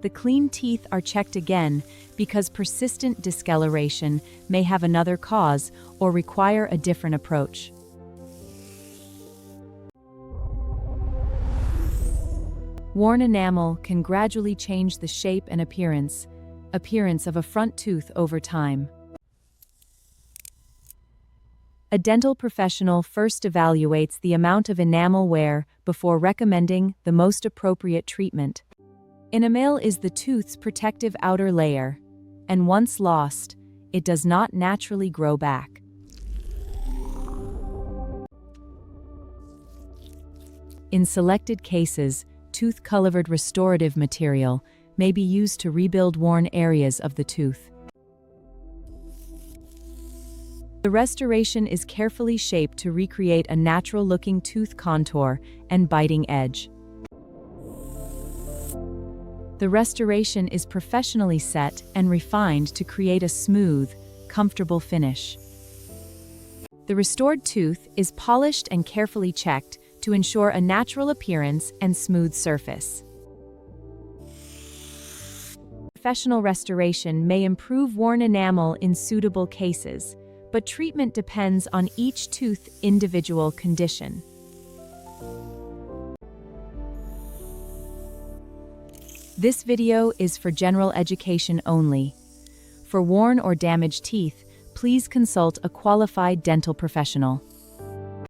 The clean teeth are checked again because persistent discoloration may have another cause or require a different approach. Worn enamel can gradually change the shape and appearance of a front tooth over time. A dental professional first evaluates the amount of enamel wear before recommending the most appropriate treatment. Enamel is the tooth's protective outer layer, and once lost, it does not naturally grow back. In selected cases, tooth-colored restorative material may be used to rebuild worn areas of the tooth. The restoration is carefully shaped to recreate a natural-looking tooth contour and biting edge. The restoration is professionally set and refined to create a smooth, comfortable finish. The restored tooth is polished and carefully checked to ensure a natural appearance and smooth surface. Professional restoration may improve worn enamel in suitable cases, but treatment depends on each tooth's individual condition. This video is for general education only. For worn or damaged teeth, please consult a qualified dental professional.